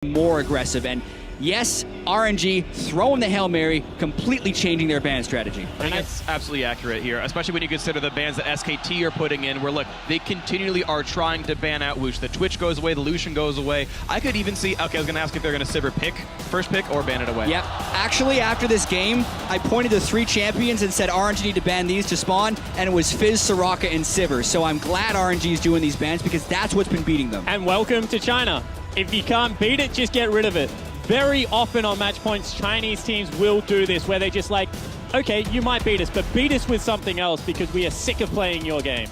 more aggressive. And yes, RNG throwing the Hail Mary, completely changing their ban strategy. I think that's absolutely accurate here, especially when you consider the bans that SKT are putting in, where look, they continually are trying to ban out Wuxx. The Twitch goes away, the Lucian goes away. I could even see, okay, I was gonna ask if they're gonna Sivir pick, first pick, or ban it away. Yep. Actually, after this game, I pointed to 3 champions and said RNG need to ban these to spawn, and it was Fizz, Soraka, and Sivir. So I'm glad RNG is doing these bans because that's what's been beating them. And welcome to China. If you can't beat it, just get rid of it. Very often on match points, Chinese teams will do this, where they're just like, okay, you might beat us, but beat us with something else because we are sick of playing your game.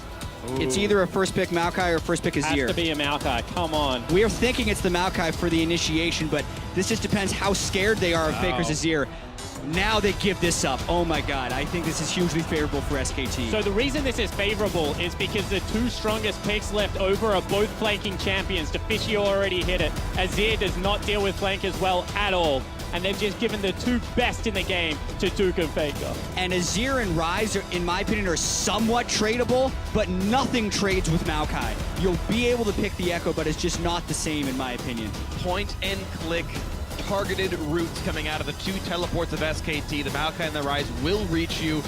Ooh. It's either a first pick Maokai or first pick Azir. Has to be a Maokai, come on. We are thinking it's the Maokai for the initiation, but this just depends how scared they are of Faker's Azir. Now they give this up. Oh my god, I think this is hugely favorable for SKT. So the reason this is favorable is because the 2 strongest picks left over are both flanking champions. Deficio already hit it. Azir does not deal with flankers well at all. And they've just given the 2 best in the game to Duke and Faker. And Azir and Ryze, in my opinion, are somewhat tradable, but nothing trades with Maokai. You'll be able to pick the Echo, but it's just not the same in my opinion. Point and click targeted routes coming out of the 2 teleports of SKT. The Maokai and the Ryze will reach you,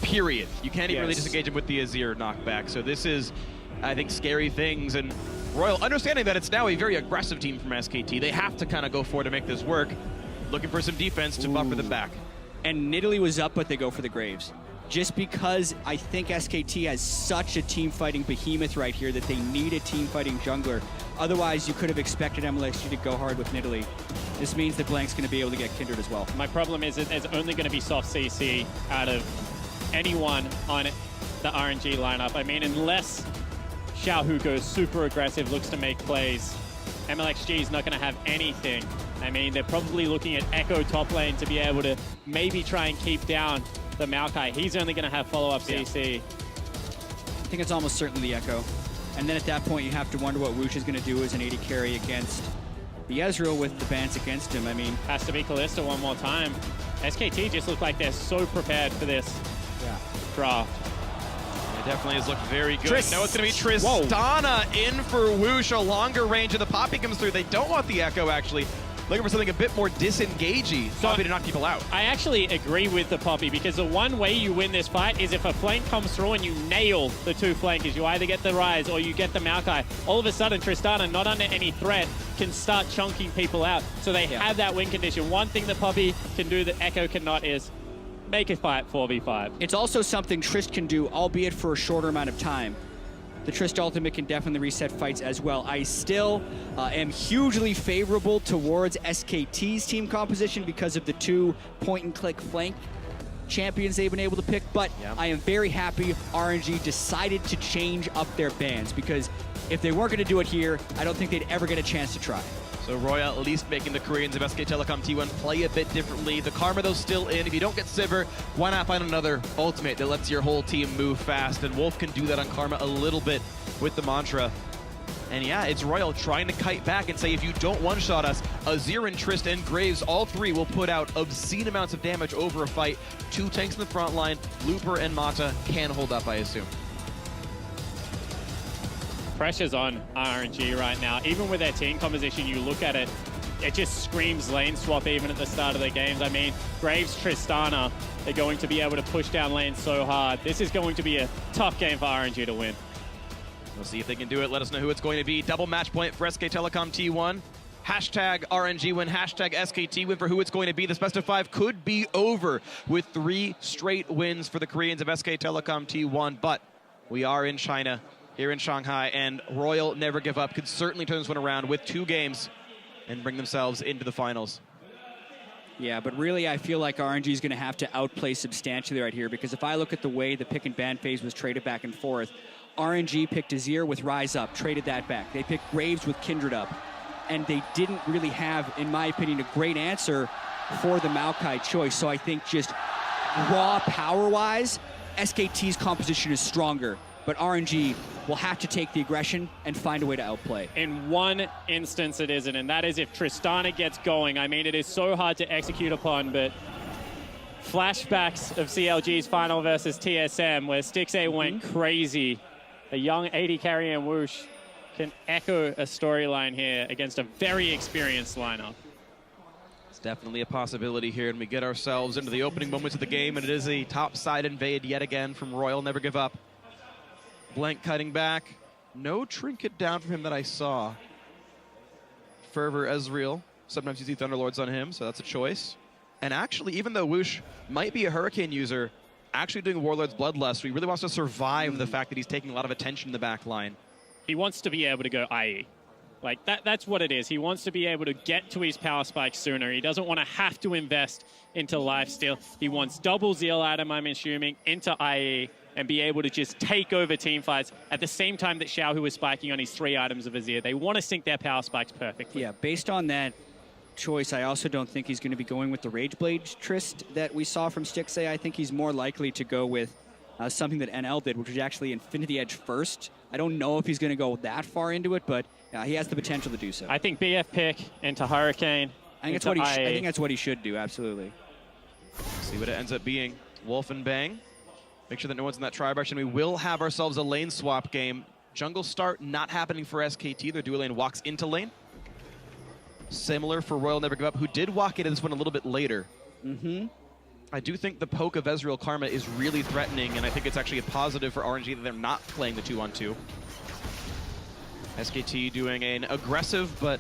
period. You can't even really disengage them with the Azir knockback. So this is, I think, scary things. And Royal, understanding that it's now a very aggressive team from SKT, they have to kind of go for it to make this work. Looking for some defense to buffer them back. And Nidalee was up, but they go for the Graves. Just because I think SKT has such a team-fighting behemoth right here that they need a team-fighting jungler. Otherwise, you could have expected Mlxg to go hard with Nidalee. This means that Blank's going to be able to get Kindred as well. My problem is that there's only going to be soft CC out of anyone on the RNG lineup. I mean, unless Xiaohu goes super aggressive, looks to make plays, Mlxg is not going to have anything. I mean, they're probably looking at Echo top lane to be able to maybe try and keep down the Maokai. He's only going to have follow-up CC. I think it's almost certainly the Echo. And then at that point, you have to wonder what Wuxx is going to do as an AD carry against the Ezreal with the bans against him. I mean, has to be Kalista one more time. SKT just look like they're so prepared for this draft. It definitely has looked very good. Now it's going to be Tristana in for Wuxx. A longer range, and the Poppy comes through. They don't want the Echo, actually. Looking for something a bit more disengagey. Poppy to knock people out. I actually agree with the Poppy, because the one way you win this fight is if a flank comes through and you nail the 2 flankers. You either get the Ryze or you get the Maokai. All of a sudden, Tristana, not under any threat, can start chunking people out. So they have that win condition. One thing the Poppy can do that Echo cannot is make a fight 4v5. It's also something Trist can do, albeit for a shorter amount of time. The Trist ultimate can definitely reset fights as well. I still am hugely favorable towards SKT's team composition because of the 2 point-and-click flank champions they've been able to pick, but I am very happy RNG decided to change up their bans, because if they weren't going to do it here, I don't think they'd ever get a chance to try. So Royal at least making the Koreans of SK Telecom T1 play a bit differently. The Karma, though, still in. If you don't get Sivir, why not find another ultimate that lets your whole team move fast? And Wolf can do that on Karma a little bit with the Mantra. And yeah, it's Royal trying to kite back and say, if you don't one-shot us, Azir and Trist and Graves, all 3 will put out obscene amounts of damage over a fight. 2 tanks in the front line. Looper and Mata can hold up, I assume. Pressure's on RNG right now. Even with their team composition, you look at it, it just screams lane swap even at the start of the games. I mean, Graves, Tristana, they're going to be able to push down lanes so hard. This is going to be a tough game for RNG to win. We'll see if they can do it. Let us know who it's going to be. Double match point for SK Telecom T1. Hashtag RNG win, hashtag SKT win for who it's going to be. This best of 5 could be over with 3 straight wins for the Koreans of SK Telecom T1, but we are in China, here in Shanghai, and Royal never give up. Could certainly turn this one around with 2 games and bring themselves into the finals. Yeah, but really I feel like RNG is going to have to outplay substantially right here, because if I look at the way the pick and ban phase was traded back and forth, RNG picked Azir with Ryze up, traded that back. They picked Graves with Kindred up, and they didn't really have, in my opinion, a great answer for the Maokai choice. So I think just raw power-wise, SKT's composition is stronger, but RNG will have to take the aggression and find a way to outplay. In one instance it isn't, and that is if Tristana gets going. I mean, it is so hard to execute upon, but flashbacks of CLG's final versus TSM, where Stixxay went crazy. A young AD carry and Wuxx can echo a storyline here against a very experienced lineup. It's definitely a possibility here, and we get ourselves into the opening moments of the game, and it is a top-side invade yet again from Royal. Never give up. Blank cutting back. No trinket down from him that I saw. Fervor Ezreal. Sometimes you see Thunderlords on him, so that's a choice. And actually, even though Woosh might be a Hurricane user, actually doing Warlord's Bloodlust, he really wants to survive the fact that he's taking a lot of attention in the back line. He wants to be able to go IE. Like, that's what it is. He wants to be able to get to his power spike sooner. He doesn't want to have to invest into lifesteal. He wants double Zeal item, I'm assuming, into IE, and be able to just take over team fights at the same time that Xiaohu is spiking on his 3 items of Azir. They want to sync their power spikes perfectly. Yeah, based on that choice, I also don't think he's going to be going with the Rageblade Trist that we saw from Stixxay. I think he's more likely to go with something that NL did, which was actually Infinity Edge first. I don't know if he's going to go that far into it, but he has the potential to do so. I think BF pick into Hurricane. I think that's what he should do, absolutely. See what it ends up being. Wolf and Bang. Make sure that no one's in that tri-brush, and we will have ourselves a lane swap game. Jungle start not happening for SKT. Their dual lane walks into lane. Similar for Royal Never Give Up, who did walk into this one a little bit later. I do think the poke of Ezreal Karma is really threatening, and I think it's actually a positive for RNG that they're not playing the 2-on-2. SKT doing an aggressive but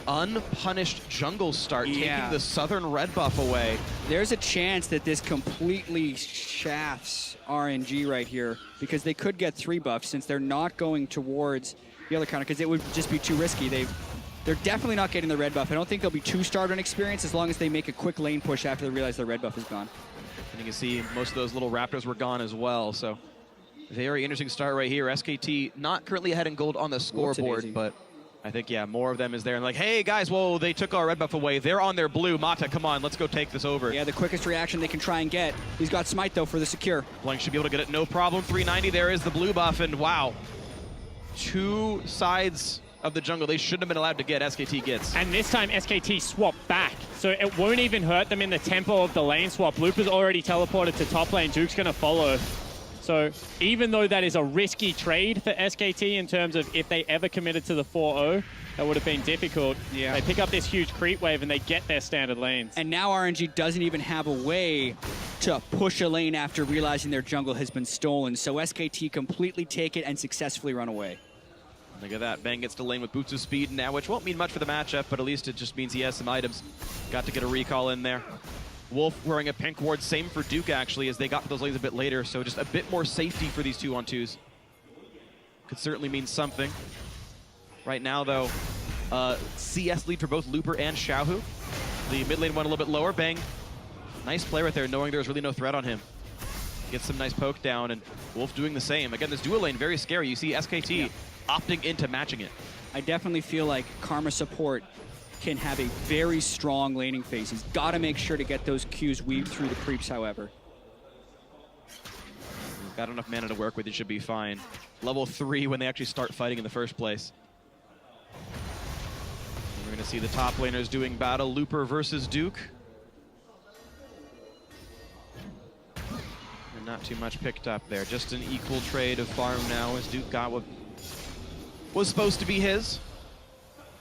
unpunished jungle start, taking the southern red buff away. There's a chance that this completely shafts RNG right here, because they could get 3 buffs since they're not going towards the other counter, because it would just be too risky. They're definitely not getting the red buff. I don't think they'll be too starved on experience as long as they make a quick lane push after they realize the red buff is gone. And you can see most of those little raptors were gone as well, so very interesting start right here. SKT not currently ahead in gold on the scoreboard, but I think, yeah, more of them is there. And like, hey, guys, whoa, they took our red buff away. They're on their blue. Mata, come on, let's go take this over. Yeah, the quickest reaction they can try and get. He's got Smite, though, for the secure. Blank should be able to get it, no problem. 390, there is the blue buff, and wow. 2 sides of the jungle they shouldn't have been allowed to get, SKT gets. And this time, SKT swap back. So it won't even hurt them in the tempo of the lane swap. Looper's already teleported to top lane. Duke's going to follow. So even though that is a risky trade for SKT in terms of if they ever committed to the 4-0, that would have been difficult. Yeah. They pick up this huge creep wave and they get their standard lanes. And now RNG doesn't even have a way to push a lane after realizing their jungle has been stolen. So SKT completely take it and successfully run away. Look at that. Bang gets to lane with boots of speed now, which won't mean much for the matchup, but at least it just means he has some items. Got to get a recall in there. Wolf wearing a pink ward, same for Duke actually, as they got to those lanes a bit later, so just a bit more safety for these 2-on-2s. Could certainly mean something. Right now though, CS lead for both Looper and Xiaohu. The mid lane one a little bit lower. Bang, nice play right there, knowing there's really no threat on him. Gets some nice poke down, and Wolf doing the same. Again, this dual lane, very scary. You see SKT opting into matching it. I definitely feel like Karma support can have a very strong laning phase. He's got to make sure to get those Qs weaved through the creeps, however. Got enough mana to work with, it should be fine. Level 3 when they actually start fighting in the first place. And we're going to see the top laners doing battle. Looper versus Duke. And not too much picked up there. Just an equal trade of farm now as Duke got what was supposed to be his.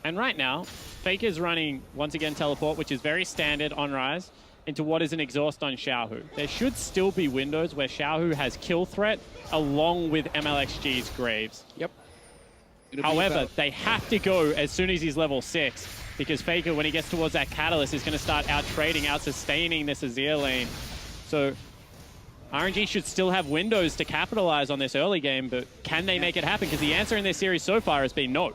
And right now, Fake is running, once again, teleport, which is very standard on Ryze, into what is an exhaust on Xiaohu. There should still be windows where Xiaohu has kill threat along with Mlxg's Graves. Yep. However, they have to go as soon as he's level 6, because Faker, when he gets towards that Catalyst, is going to start out-trading, out-sustaining this Azir lane. So RNG should still have windows to capitalize on this early game, but can they make it happen? Because the answer in this series so far has been no.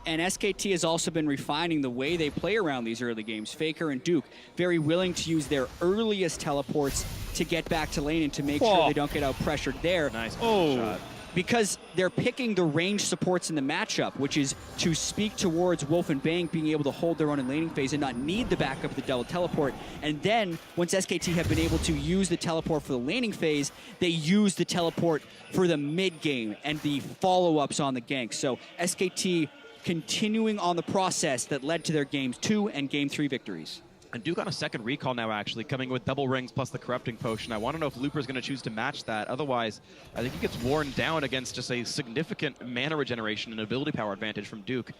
And SKT has also been refining the way they play around these early games. Faker and Duke, very willing to use their earliest teleports to get back to lane and to make sure they don't get out-pressured there. Nice shot. Because they're picking the range supports in the matchup, which is to speak towards Wolf and Bang being able to hold their own in laning phase and not need the backup of the double teleport. And then, once SKT have been able to use the teleport for the laning phase, they use the teleport for the mid game and the follow-ups on the gank. So SKT continuing on the process that led to their Game 2 and Game 3 victories. And Duke on a second recall now, actually, coming with double rings plus the corrupting potion. I want to know if Looper's going to choose to match that. Otherwise, I think he gets worn down against just a significant mana regeneration and ability power advantage from Duke.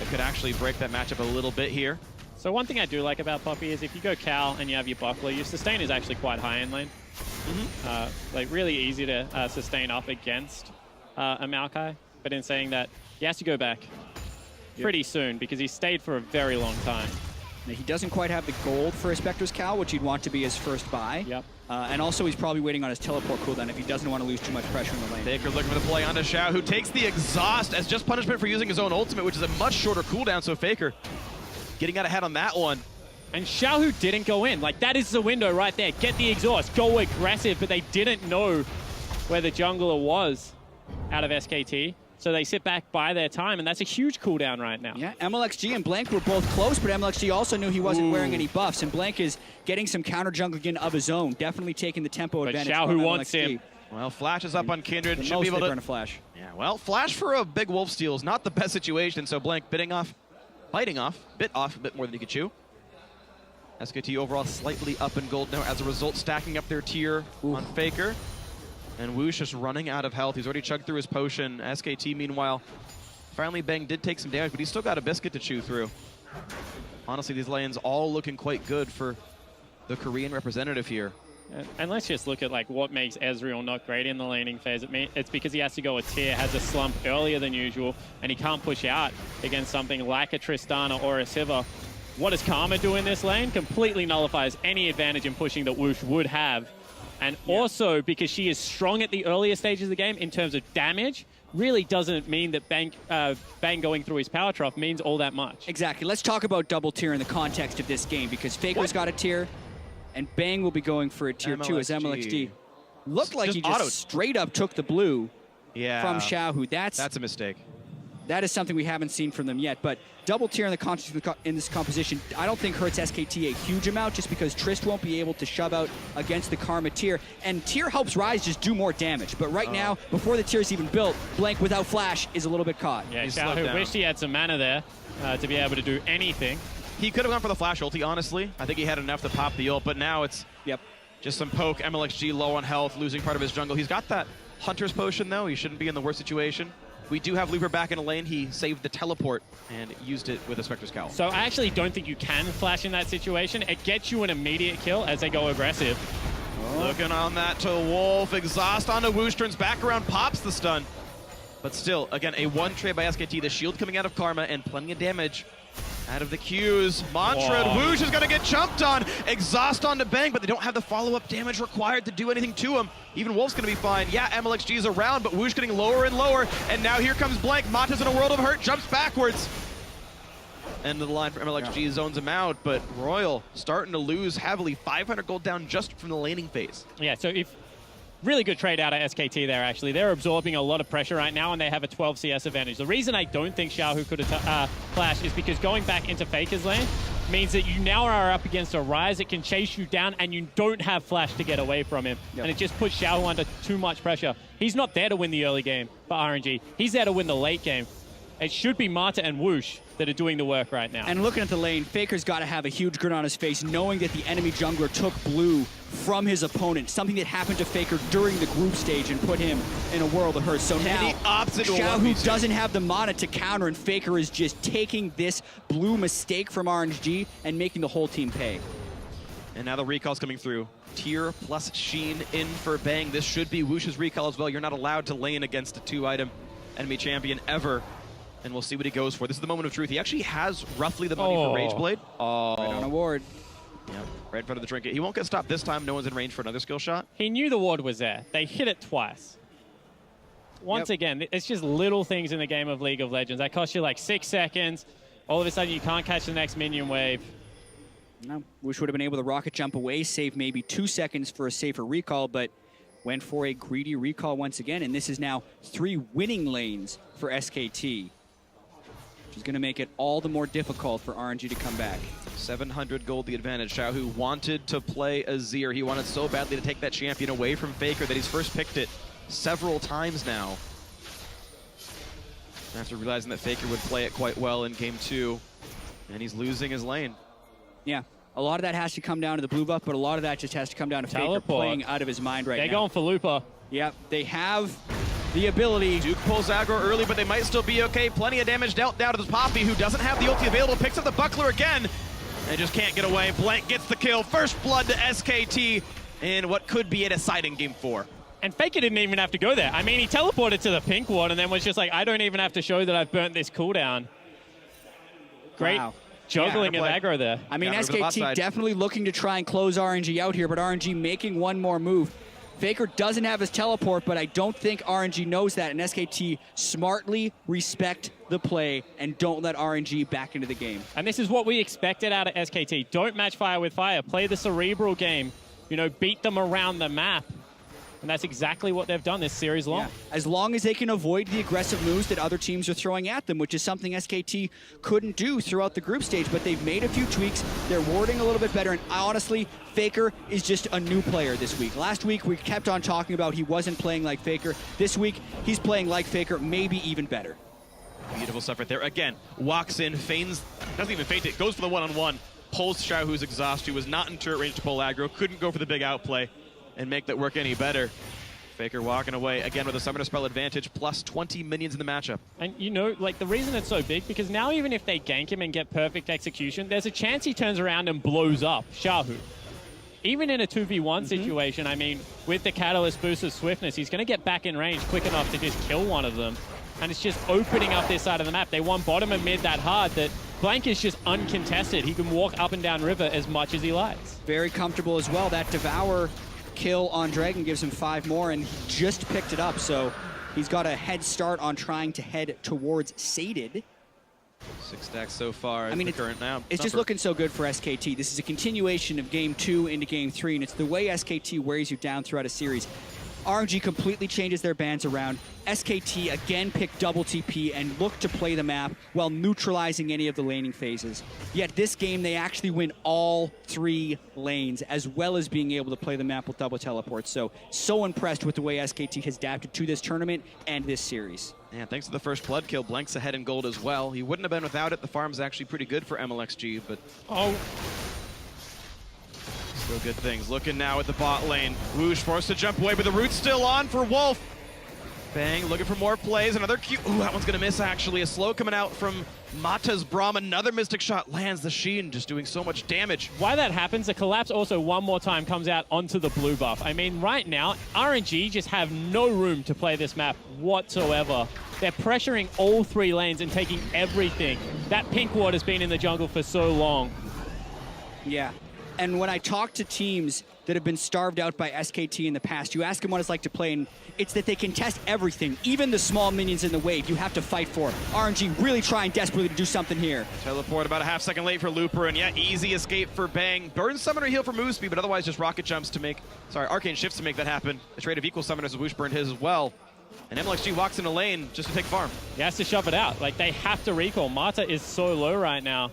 It could actually break that matchup a little bit here. So one thing I do like about Poppy is if you go Cal and you have your buckler, your sustain is actually quite high in lane. Like really easy to sustain up against a Maokai. But in saying that, he has to go back pretty soon because he stayed for a very long time. Now, he doesn't quite have the gold for a Spectre's Cal, which he'd want to be his first buy. Yep. And also, he's probably waiting on his teleport cooldown if he doesn't want to lose too much pressure in the lane. Faker looking for the play onto Xiao, who takes the exhaust as just punishment for using his own ultimate, which is a much shorter cooldown, so Faker getting out ahead on that one. And Xiaohu didn't go in. Like, that is the window right there. Get the exhaust, go aggressive, but they didn't know where the jungler was out of SKT. So they sit back by their time, and that's a huge cooldown right now. Yeah, Mlxg and Blank were both close, but Mlxg also knew he wasn't wearing any buffs, and Blank is getting some counter jungling of his own, definitely taking the tempo But advantage. Xiaohu wants him. Well, Flash is up on Kindred. The Should most be able they to burn a flash. Yeah, well, Flash for a big wolf steal is not the best situation, so Blank biting off, bit off a bit more than he could chew. SKT overall slightly up in gold now as a result, stacking up their tier on Faker. And Wuxx just running out of health. He's already chugged through his potion. SKT, meanwhile, finally Bang did take some damage, but he's still got a biscuit to chew through. Honestly, these lanes all looking quite good for the Korean representative here. And let's just look at like what makes Ezreal not great in the laning phase. It's because he has to go a tier, has a slump earlier than usual, and he can't push out against something like a Tristana or a Sivir. What does Karma do in this lane? Completely nullifies any advantage in pushing that Wuxx would have. And also, because she is strong at the earlier stages of the game in terms of damage, really doesn't mean that Bang going through his power trough means all that much. Exactly. Let's talk about double tier in the context of this game, because Faker's got a tier, and Bang will be going for a tier 2 as Mlxg. Looked like he just straight up took the blue from Xiaohu. That's a mistake. That is something we haven't seen from them yet, but double tier in the context in this composition, I don't think hurts SKT a huge amount just because Trist won't be able to shove out against the Karma tier, and tier helps Ryze just do more damage. But right now, before the tier's even built, Blank without flash is a little bit caught. Yeah, Xiaohu wished he had some mana there to be able to do anything. He could have gone for the flash ulti, honestly. I think he had enough to pop the ult, but now it's just some poke. Mlxg low on health, losing part of his jungle. He's got that Hunter's Potion, though. He shouldn't be in the worst situation. We do have Looper back in a lane. He saved the teleport and used it with a Spectre's Cowl. So I actually don't think you can flash in that situation. It gets you an immediate kill as they go aggressive. Looking on that to Wolf. Exhaust onto Wuxx, turns back around, pops the stun. But still, again, a one trade by SKT. The shield coming out of Karma and plenty of damage out of the Qs. Mantra, Wuxx is going to get jumped on. Exhaust onto Bang, but they don't have the follow-up damage required to do anything to him. Even Wolf's going to be fine. Yeah, Mlxg is around, but Wuxx getting lower and lower. And now here comes Blank. Mantra's in a world of hurt, jumps backwards. End of the line for Mlxg, zones him out, but Royal starting to lose heavily. 500 gold down just from the laning phase. Yeah, so if really good trade out of SKT there, actually. They're absorbing a lot of pressure right now, and they have a 12 CS advantage. The reason I don't think Xiaohu could have flashed is because going back into Faker's lane means that you now are up against a Ryze that can chase you down, and you don't have flash to get away from him. And it just puts Xiaohu under too much pressure. He's not there to win the early game for RNG. He's there to win the late game. It should be Marta and Wuxx that are doing the work right now. And looking at the lane, Faker's got to have a huge grin on his face, knowing that the enemy jungler took blue from his opponent, something that happened to Faker during the group stage and put him in a world of hurt. So now, Xiaohu doesn't have the mana to counter, and Faker is just taking this blue mistake from RNG and making the whole team pay. And now the recall's coming through. Tier plus Sheen in for Bang. This should be Wuxx's recall as well. You're not allowed to lane against a 2-item enemy champion ever. And we'll see what he goes for. This is the moment of truth. He actually has roughly the money for Rage Blade. Right on a ward. Yeah, right in front of the trinket. He won't get stopped this time. No one's in range for another skill shot. He knew the ward was there. They hit it twice. Once again, it's just little things in the game of League of Legends. That cost you like 6 seconds. All of a sudden, you can't catch the next minion wave. No, Wuxx would have been able to rocket jump away, save maybe 2 seconds for a safer recall, but went for a greedy recall once again. And this is now 3 winning lanes for SKT. Which is going to make it all the more difficult for RNG to come back. 700 gold the advantage. Xiaohu wanted to play Azir. He wanted so badly to take that champion away from Faker that he's first picked it several times now. After realizing that Faker would play it quite well in game 2. And he's losing his lane. Yeah. A lot of that has to come down to the blue buff, but a lot of that just has to come down to Faker Teleport. playing out of his mind right now. They're going for Looper. Yep, they have the ability. Duke pulls aggro early, but they might still be okay. Plenty of damage dealt down to the Poppy, who doesn't have the ulti available. Picks up the Buckler again. They just can't get away. Blank gets the kill. First blood to SKT in what could be a deciding game 4. And Faker didn't even have to go there. I mean, he teleported to the pink ward and then was just like, I don't even have to show that I've burnt this cooldown. Great Wow. juggling of aggro there. I mean, Yeah, over the bot SKT side. definitely looking to try and close RNG out here, but RNG making one more move. Faker doesn't have his teleport, but I don't think RNG knows that, and SKT smartly respect the play and don't let RNG back into the game. And this is what we expected out of SKT. Don't match fire with fire. Play the cerebral game. You know, beat them around the map. And that's exactly what they've done this series long. Yeah. As long as they can avoid the aggressive moves that other teams are throwing at them, which is something SKT couldn't do throughout the group stage, but they've made a few tweaks. They're warding a little bit better, and honestly, Faker is just a new player this week. Last week, we kept on talking about he wasn't playing like Faker. This week, he's playing like Faker, maybe even better. Beautiful stuff right there. Again, walks in, feigns, doesn't even feint it, goes for the one-on-one, pulls Xiaohu's exhaust, who was not in turret range to pull aggro, couldn't go for the big outplay and make that work any better. Faker walking away again with a summoner spell advantage, plus 20 minions in the matchup. And you know, like the reason it's so big, because now even if they gank him and get perfect execution, there's a chance he turns around and blows up Xiaohu. Even in a 2v1 situation, I mean, with the Catalyst boost of swiftness, he's going to get back in range quick enough to just kill one of them. And it's just opening up this side of the map. They want bottom and mid that hard that Blank is just uncontested. He can walk up and down river as much as he likes. Very comfortable as well. That Devour kill on Dragon gives him 5 more, and he just picked it up, so he's got a head start on trying to head towards Sated. 6 stacks so far. I mean, the current now. It's just looking so good for SKT. This is a continuation of Game 2 into Game 3, and it's the way SKT wears you down throughout a series. RNG completely changes their bans around. SKT again picked double TP and looked to play the map while neutralizing any of the laning phases. Yet this game, they actually win all 3 lanes, as well as being able to play the map with double teleports. So impressed with the way SKT has adapted to this tournament and this series. Yeah, thanks to the first blood kill, Blank's ahead in gold as well. He wouldn't have been without it. The farm's actually pretty good for Mlxg, but still good things. Looking now at the bot lane. Whoosh forced to jump away, but the root's still on for Wolf. Bang, looking for more plays. Another cute. Ooh, that one's going to miss, actually. A slow coming out from Mata's Braum. Another Mystic shot lands the Sheen, just doing so much damage. Why that happens, the collapse also one more time comes out onto the blue buff. I mean, right now, RNG just have no room to play this map whatsoever. They're pressuring all 3 lanes and taking everything. That pink ward has been in the jungle for so long. Yeah. And when I talk to teams that have been starved out by SKT in the past, you ask them what it's like to play, and it's that they can test everything, even the small minions in the wave you have to fight for. RNG really trying desperately to do something here. Teleport about a half second late for Looper, and yeah, easy escape for Bang. Burn Summoner heal for move speed, but otherwise just rocket jumps to make, arcane shifts to make that happen. A trade of equal summoners, Whoosh burned his as well. And Mlxg walks in a lane just to take farm. He has to shove it out. Like, they have to recall. Mata is so low right now.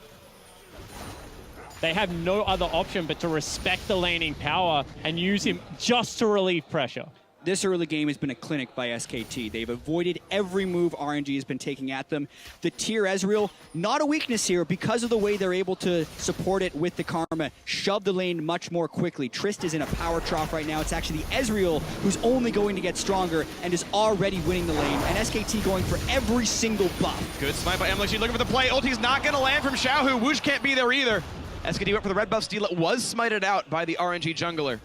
They have no other option but to respect the laning power and use him just to relieve pressure. This early game has been a clinic by SKT. They've avoided every move RNG has been taking at them. The tier Ezreal, not a weakness here because of the way they're able to support it with the Karma, shove the lane much more quickly. Trist is in a power trough right now. It's actually Ezreal who's only going to get stronger and is already winning the lane. And SKT going for every single buff. Good smite by Mlxg, looking for the play. Ulti's not going to land from Xiaohu. Whoosh can't be there either. SKT went for the red buff steal. It was smited out by the RNG jungler.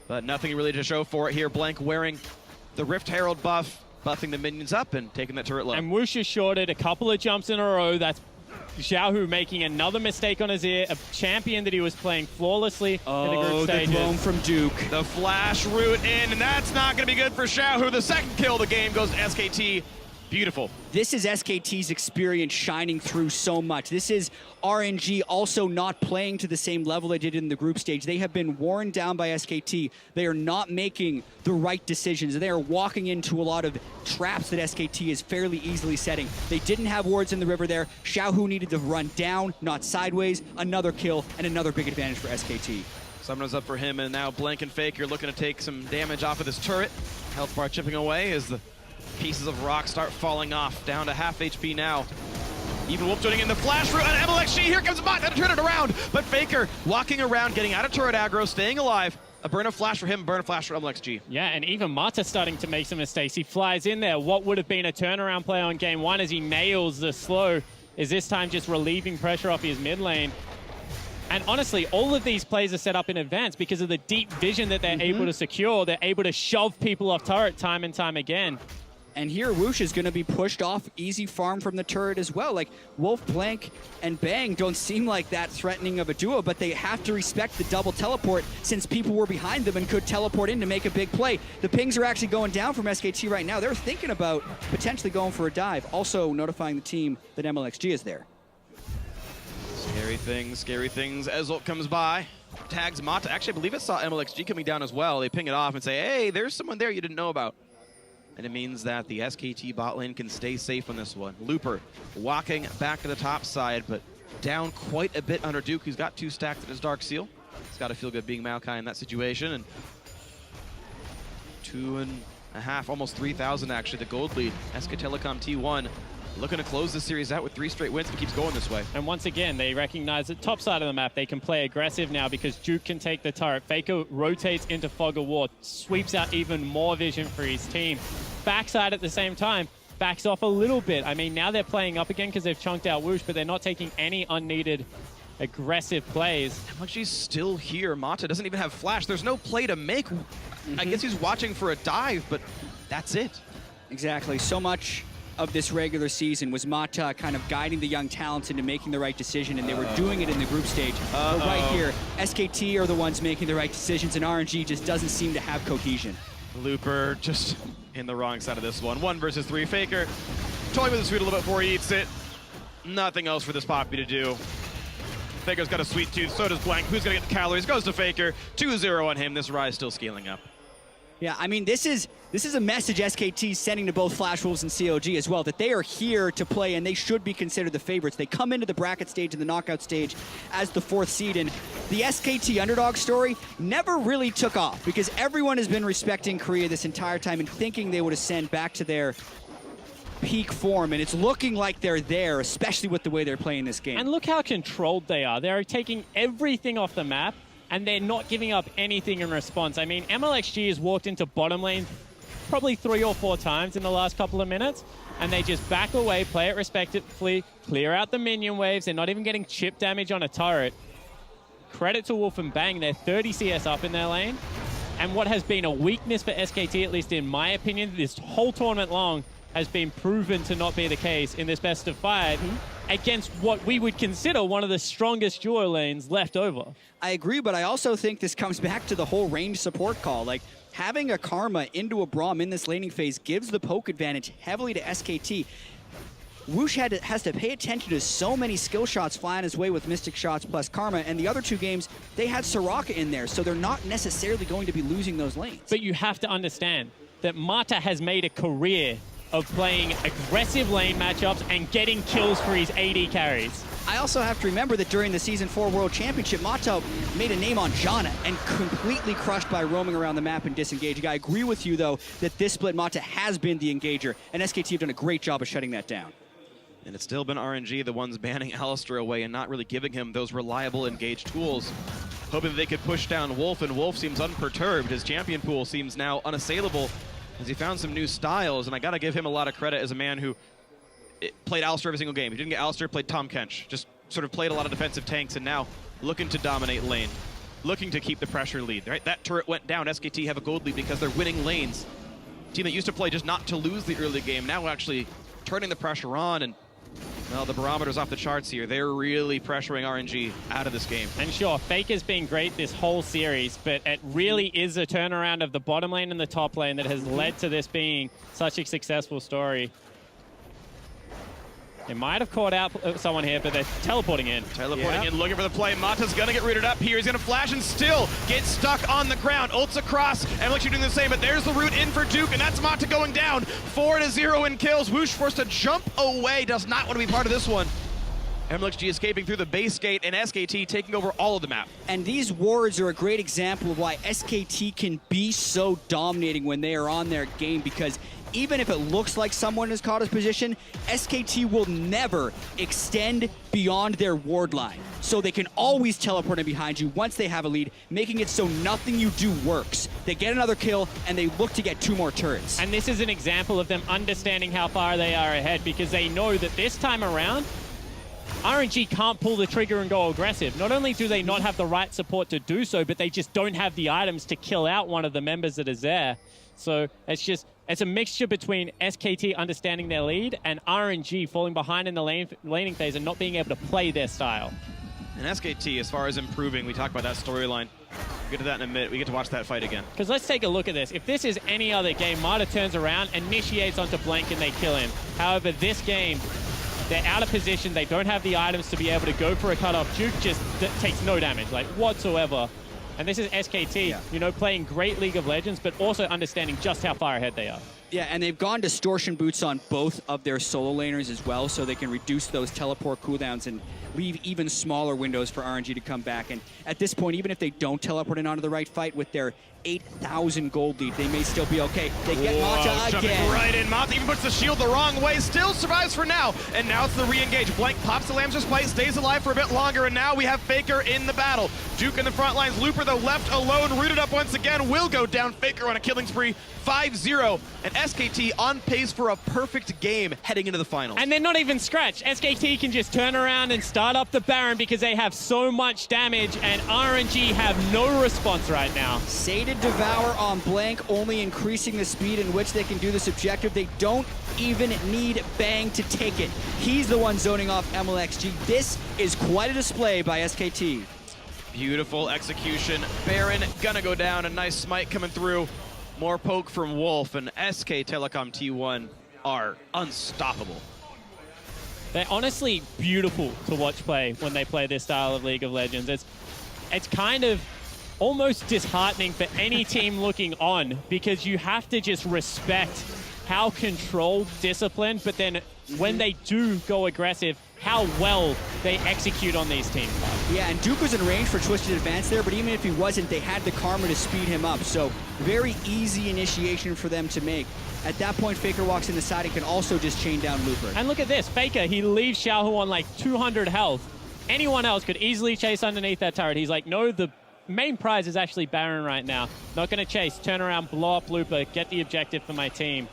But nothing really to show for it here. Blank wearing the Rift Herald buff, buffing the minions up and taking that turret low. And Whoosh is shorted a couple of jumps in a row. That's Xiaohu making another mistake on Azir, a champion that he was playing flawlessly in the group stages. The Braum from Duke. The flash root in, and that's not going to be good for Xiaohu. The second kill of the game goes to SKT. Beautiful. This is SKT's experience shining through so much. This is RNG also not playing to the same level they did in the group stage. They have been worn down by SKT. They are not making the right decisions. They are walking into a lot of traps that SKT is fairly easily setting. They didn't have wards in the river there. Xiaohu needed to run down, not sideways. Another kill and another big advantage for SKT. Summoner's up for him, and now Blank and Fake, you're looking to take some damage off of this turret. Health bar chipping away as the pieces of rock start falling off, down to half HP now. Even Wolf joining in the flash route, and Mlxg, here comes Mott to turn it around, but Faker walking around, getting out of turret aggro, staying alive. A burn of flash for him, burn of flash for Mlxg. Yeah, and even Mata starting to make some mistakes. He flies in there. What would have been a turnaround play on game one as he nails the slow is this time just relieving pressure off his mid lane. And honestly, all of these plays are set up in advance because of the deep vision that they're able to secure. They're able to shove people off turret time and time again. And here, Wuxx is going to be pushed off easy farm from the turret as well. Like, Wolf, Blank, and Bang don't seem like that threatening of a duo, but they have to respect the double teleport since people were behind them and could teleport in to make a big play. The pings are actually going down from SKT right now. They're thinking about potentially going for a dive. Also notifying the team that Mlxg is there. Scary things. As Ult comes by, tags Mata. Actually, I believe it saw Mlxg coming down as well. They ping it off and say, hey, there's someone there you didn't know about. And it means that the SKT bot lane can stay safe on this one. Looper walking back to the top side, but down quite a bit under Duke, who's got 2 stacks at his Dark Seal. It's got to feel good being Maokai in that situation. And 2.5, almost 3,000 actually, the gold lead. SK Telecom T1 looking to close this series out with 3 straight wins if it keeps going this way. And once again, they recognize that top side of the map, they can play aggressive now because Duke can take the turret. Faker rotates into Fog of War, sweeps out even more vision for his team. Backside at the same time, backs off a little bit. I mean, now they're playing up again because they've chunked out Wuxx, but they're not taking any unneeded aggressive plays. Mlxg's still here. Mata doesn't even have flash. There's no play to make. I guess he's watching for a dive, but that's it. Exactly. So much of this regular season was Mata kind of guiding the young talents into making the right decision, and they were doing it in the group stage. But right here, SKT are the ones making the right decisions, and RNG just doesn't seem to have cohesion. Looper just in the wrong side of this one. 1 versus 3. Faker toying with the sweet a little bit before he eats it. Nothing else for this Poppy to do. Faker's got a sweet tooth, so does Blank. Who's going to get the calories? Goes to Faker. 2-0 on him. This Ryze still scaling up. Yeah, I mean, this is a message SKT's sending to both Flash Wolves and COG as well, that they are here to play and they should be considered the favorites. They come into the bracket stage and the knockout stage as the 4th seed, and the SKT underdog story never really took off because everyone has been respecting Korea this entire time and thinking they would ascend back to their peak form, and it's looking like they're there, especially with the way they're playing this game. And look how controlled they are. They're taking everything off the map, and they're not giving up anything in response. I mean, Mlxg has walked into bottom lane probably 3 or 4 times in the last couple of minutes, and they just back away, play it respectively, clear out the minion waves. They're not even getting chip damage on a turret. Credit to Wolf and Bang, they're 30 CS up in their lane. And what has been a weakness for SKT, at least in my opinion, this whole tournament long, has been proven to not be the case in this best of 5 against what we would consider one of the strongest duo lanes left over. I agree, but I also think this comes back to the whole range support call. Like, having a Karma into a Braum in this laning phase gives the poke advantage heavily to SKT. Wuxx has to pay attention to so many skill shots flying his way with Mystic Shots plus Karma, and the other 2 games, they had Soraka in there, so they're not necessarily going to be losing those lanes. But you have to understand that Mata has made a career of playing aggressive lane matchups and getting kills for his AD carries. I also have to remember that during the Season 4 World Championship, Mata made a name on Janna and completely crushed by roaming around the map and disengaging. I agree with you, though, that this split Mata has been the engager, and SKT have done a great job of shutting that down. And it's still been RNG, the ones banning Alistar away and not really giving him those reliable engage tools. Hoping that they could push down Wolf, and Wolf seems unperturbed. His champion pool seems now unassailable as he found some new styles, and I gotta give him a lot of credit as a man who played Alistar every single game. He didn't get Alistar, played Tahm Kench. Just sort of played a lot of defensive tanks, and now looking to dominate lane. Looking to keep the pressure lead, right? That turret went down. SKT have a gold lead because they're winning lanes. Team that used to play just not to lose the early game, now actually turning the pressure on, and well, the barometer's off the charts here. They're really pressuring RNG out of this game. And sure, Faker's been great this whole series, but it really is a turnaround of the bottom lane and the top lane that has led to this being such a successful story. They might have caught out someone here, but they're teleporting in. Teleporting in, looking for the play. Mata's gonna get rooted up here. He's gonna flash and still get stuck on the ground. Ults across, Mlxg doing the same, but there's the root in for Duke, and that's Mata going down. 4-0 in kills. Wuxx forced to jump away, does not want to be part of this one. Mlxg escaping through the base gate, and SKT taking over all of the map. And these wards are a great example of why SKT can be so dominating when they are on their game, because even if it looks like someone has caught his position, SKT will never extend beyond their ward line. So they can always teleport in behind you once they have a lead, making it so nothing you do works. They get another kill, and they look to get 2 more turrets. And this is an example of them understanding how far they are ahead, because they know that this time around, RNG can't pull the trigger and go aggressive. Not only do they not have the right support to do so, but they just don't have the items to kill out one of the members that is there. So it's a mixture between SKT understanding their lead and RNG falling behind in the laning phase and not being able to play their style. And SKT, as far as improving, we talked about that storyline. We'll get to that in a minute. We get to watch that fight again. Because let's take a look at this. If this is any other game, Marta turns around, initiates onto Blank, and they kill him. However, this game, they're out of position. They don't have the items to be able to go for a cutoff. Duke just takes no damage, like whatsoever. And this is SKT, you know, playing great League of Legends, but also understanding just how far ahead they are. Yeah, and they've gone distortion boots on both of their solo laners as well, so they can reduce those teleport cooldowns and leave even smaller windows for RNG to come back. And at this point, even if they don't teleport in onto the right fight with their 8,000 gold lead, they may still be okay. They get Mata jumping again. right in. Mata even puts the shield the wrong way, still survives for now. And now it's the re-engage. Blank pops the Lamb's Spite, stays alive for a bit longer, and now we have Faker in the battle. Duke in the front lines. Looper, though, left alone, rooted up once again, will go down. Faker on a killing spree, 5-0. And SKT on pace for a perfect game heading into the finals. And they're not even scratched. SKT can just turn around and start up the Baron because they have so much damage, and RNG have no response right now. Sated Devour on Blank, only increasing the speed in which they can do this objective. They don't even need Bang to take it. He's the one zoning off Mlxg. This is quite a display by SKT. Beautiful execution. Baron gonna go down. A nice smite coming through. More poke from Wolf, and SK Telecom T1 are unstoppable. They're honestly beautiful to watch play when they play this style of League of Legends. It's kind of almost disheartening for any team looking on, because you have to just respect how controlled, disciplined, but then when they do go aggressive, how well they execute on these teams. Yeah, and Duke was in range for Twisted Advance there, but even if he wasn't, they had the Karma to speed him up. So very easy initiation for them to make. At that point, Faker walks in the side and can also just chain down Looper. And look at this, Faker, he leaves Xiaohu on like 200 health. Anyone else could easily chase underneath that turret. He's like, no, the main prize is actually Baron right now. Not gonna chase, turn around, blow up Looper, get the objective for my team.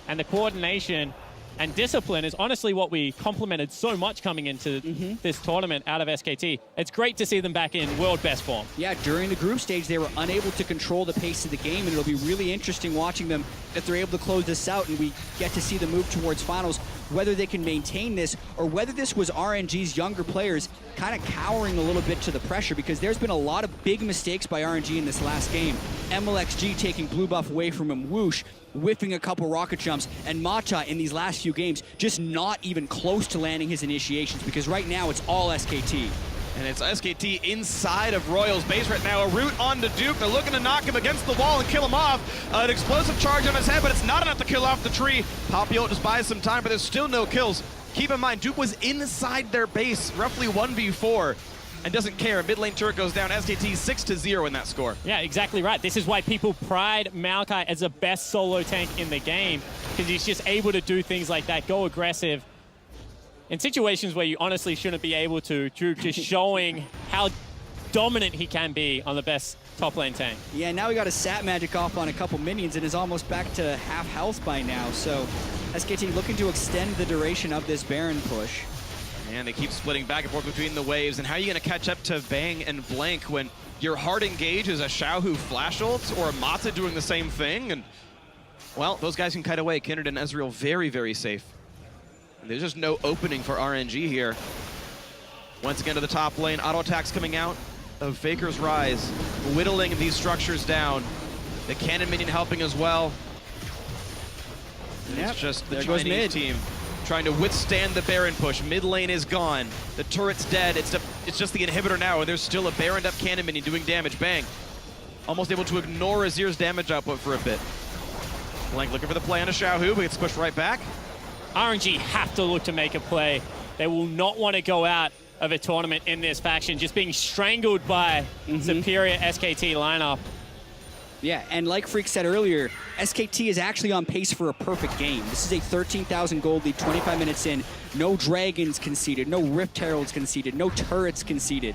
And the coordination and discipline is honestly what we complimented so much coming into this tournament out of SKT. It's great to see them back in world best form. Yeah, during the group stage, they were unable to control the pace of the game, and it'll be really interesting watching them if they're able to close this out and we get to see them move towards finals, whether they can maintain this or whether this was RNG's younger players kind of cowering a little bit to the pressure, because there's been a lot of big mistakes by RNG in this last game. Mlxg taking blue buff away from him, Whoosh whiffing a couple rocket jumps, and Mata in these last few games just not even close to landing his initiations, because right now it's all SKT. And it's SKT inside of Royal's base right now. A root onto Duke. They're looking to knock him against the wall and kill him off. An explosive charge on his head, but it's not enough to kill off the tree. Papio just buys some time, but there's still no kills. Keep in mind, Duke was inside their base, roughly 1v4, and doesn't care. Mid lane turret goes down. SKT 6-0 in that score. Yeah, exactly right. This is why people pride Maokai as the best solo tank in the game, because he's just able to do things like that, go aggressive in situations where you honestly shouldn't be able to. Duke just showing how dominant he can be on the best top lane tank. Yeah, now we got a sat magic off on a couple minions and is almost back to half health by now. So SKT looking to extend the duration of this Baron push. And they keep splitting back and forth between the waves. And how are you going to catch up to Bang and Blank when your hard engage is a Xiaohu flash ult or a Mata doing the same thing? And, well, those guys can kite away. Kindred and Ezreal very, very safe. And there's just no opening for RNG here. Once again to the top lane. Auto attacks coming out of Faker's Ryze, whittling these structures down. The cannon minion helping as well. Yep, it's just the Chinese team trying to withstand the Baron push. Mid lane is gone. The turret's dead. It's just the inhibitor now, and there's still a Baroned up cannon minion doing damage. Bang. Almost able to ignore Azir's damage output for a bit. Blank looking for the play on a Xiaohu, but gets pushed right back. RNG have to look to make a play. They will not want to go out of a tournament in this faction, just being strangled by superior SKT lineup. Yeah, and like Freak said earlier, SKT is actually on pace for a perfect game. This is a 13,000 gold lead, 25 minutes in. No dragons conceded, no Rift Heralds conceded, no turrets conceded.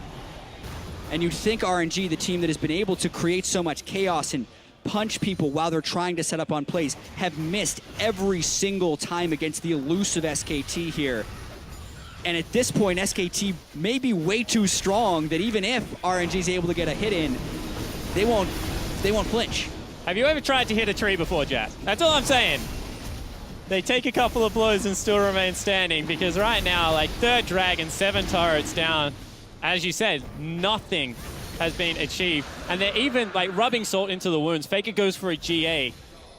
And you'd think RNG, the team that has been able to create so much chaos and punch people while they're trying to set up on plays, have missed every single time against the elusive SKT here. And at this point, SKT may be way too strong that even if RNG is able to get a hit in, they won't flinch. Have you ever tried to hit a tree before, Jack? That's all I'm saying. They take a couple of blows and still remain standing, because right now, like, 3rd dragon, 7 turrets down. As you said, nothing has been achieved. And they're even, like, rubbing salt into the wounds. Faker goes for a GA.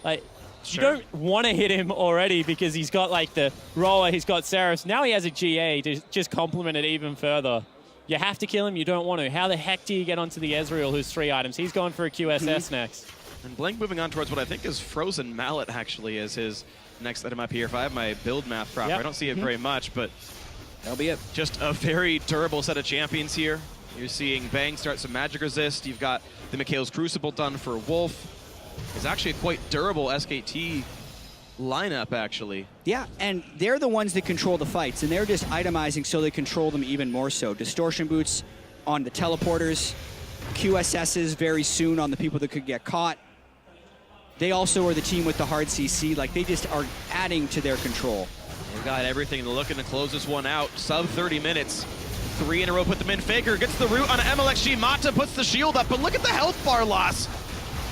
Like, you don't want to hit him already because he's got, like, the roller, he's got Seraph. Now he has a GA to just complement it even further. You have to kill him, you don't want to. How the heck do you get onto the Ezreal, who's 3 items? He's going for a QSS next. And Blank moving on towards what I think is Frozen Mallet, actually, is his next item up here. If I have my build math proper, I don't see it very much, but that'll be it. Just a very durable set of champions here. You're seeing Bang start some magic resist. You've got the Mikhail's Crucible done for Wolf. It's actually a quite durable SKT lineup, actually. Yeah, and they're the ones that control the fights, and they're just itemizing so they control them even more so. Distortion boots on the teleporters, QSSs very soon on the people that could get caught. They also are the team with the hard CC. Like, they just are adding to their control. They've got everything. They're looking to close this one out. Sub 30 minutes. 3 in a row put them in. Faker gets the root on Mlxg. Mata puts the shield up, but look at the health bar loss.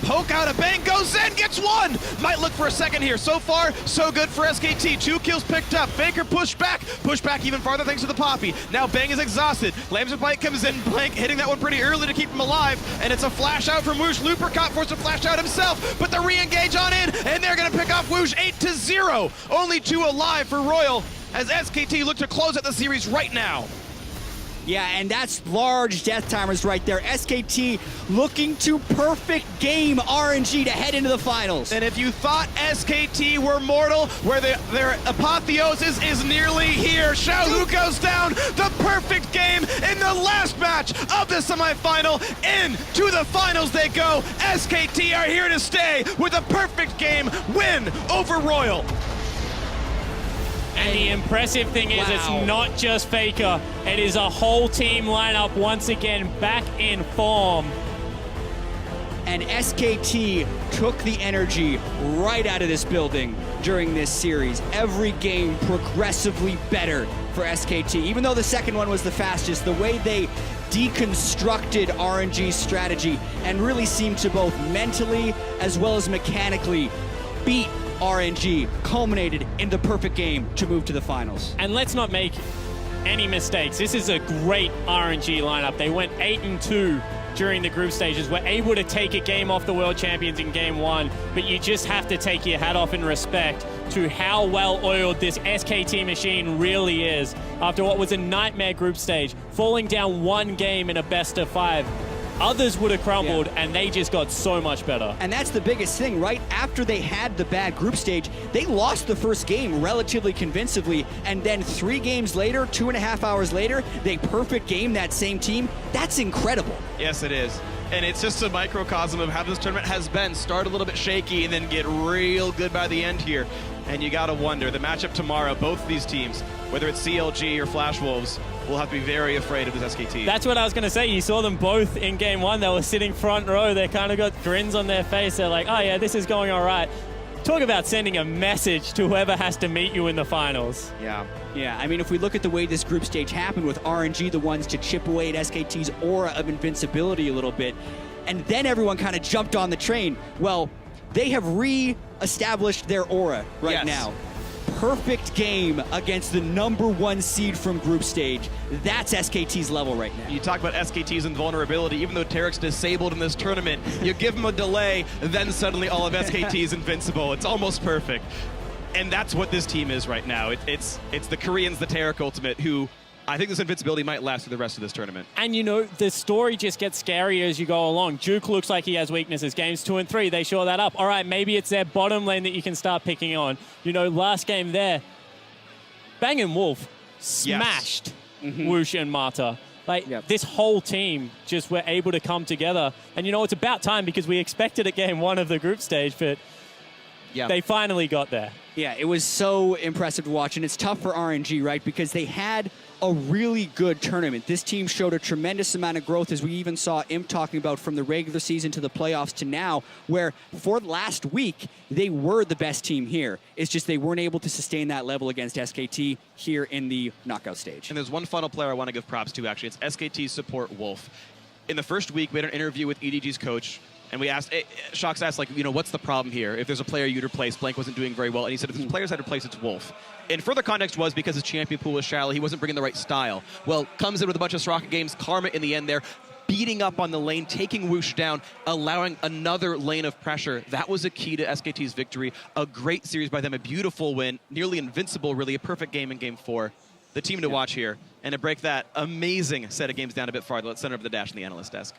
Poke out a Bang, goes in, gets 1! Might look for a second here. So far, so good for SKT. 2 kills picked up. Faker pushed back even farther thanks to the Poppy. Now Bang is exhausted. Lambs with Bite comes in, Blank hitting that one pretty early to keep him alive, and it's a flash out from Woosh. Lupercott forced to flash out himself, but the re-engage on in, and they're gonna pick off Woosh 8-0. Only 2 alive for Royal, as SKT look to close out the series right now. Yeah, and that's large death timers right there. SKT looking to perfect game RNG to head into the finals. And if you thought SKT were mortal, where their apotheosis is nearly here, Xiaohu goes down, the perfect game in the last match of the semifinal. Into the finals they go. SKT are here to stay with a perfect game win over Royal. And the impressive thing is it's not just Faker, it is a whole team lineup once again back in form. And SKT took the energy right out of this building during this series. Every game progressively better for SKT. Even though the second one was the fastest, the way they deconstructed RNG's strategy and really seemed to both mentally as well as mechanically beat RNG, culminated in the perfect game to move to the finals. And let's not make any mistakes. This is a great RNG lineup. They went 8-2 during the group stages, were able to take a game off the world champions in game 1, but you just have to take your hat off in respect to how well oiled this SKT machine really is after what was a nightmare group stage, falling down 1 game in a best of 5. Others would have crumbled, and they just got so much better. And that's the biggest thing, right? After they had the bad group stage, they lost the first game relatively convincingly, and then 3 games later, 2.5 hours later, they perfect game that same team. That's incredible. Yes, it is. And it's just a microcosm of how this tournament has been. Start a little bit shaky and then get real good by the end here. And you gotta wonder, the matchup tomorrow, both of these teams, whether it's CLG or Flash Wolves, will have to be very afraid of this SKT. That's what I was going to say. You saw them both in game 1. They were sitting front row. They kind of got grins on their face. They're like, oh yeah, this is going all right. Talk about sending a message to whoever has to meet you in the finals. Yeah, I mean, if we look at the way this group stage happened with RNG, the ones to chip away at SKT's aura of invincibility a little bit, and then everyone kind of jumped on the train. Well, they have re-established their aura right now. Perfect game against the #1 seed from group stage. That's SKT's level right now. You talk about SKT's invulnerability. Even though Tarek's disabled in this tournament, you give him a delay, then suddenly all of SKT is invincible. It's almost perfect. And that's what this team is right now. It's the Koreans, the Tarek Ultimate, who I think this invincibility might last through the rest of this tournament. And you know, the story just gets scarier as you go along. Juke looks like he has weaknesses. Games 2 and 3, they shore that up. All right, maybe it's their bottom lane that you can start picking on. You know, last game there, Bang and Wolf smashed Woosh and Mata. Like, Yep. this whole team just were able to come together. And, you know, it's about time because we expected at game 1 of the group stage, but they finally got there. Yeah, it was so impressive to watch, and it's tough for RNG, right? Because they had a really good tournament. This team showed a tremendous amount of growth, as we even saw Imp talking about, from the regular season to the playoffs to now, where for last week, they were the best team here. It's just they weren't able to sustain that level against SKT here in the knockout stage. And there's one final player I want to give props to, actually. It's SKT support Wolf. In the first week, we had an interview with EDG's coach, and we asked, Shox asked, like, you know, what's the problem here? If there's a player you'd replace, Blank wasn't doing very well. And he said, if there's players I'd replace, it's Wolf. And further context was because his champion pool was shallow, he wasn't bringing the right style. Well, comes in with a bunch of Soraka games, Karma in the end there, beating up on the lane, taking Wuxx down, allowing another lane of pressure. That was a key to SKT's victory. A great series by them, a beautiful win, nearly invincible, really, a perfect game in Game 4. The team to watch here. And to break that amazing set of games down a bit farther, let's send it over the dash in the analyst desk.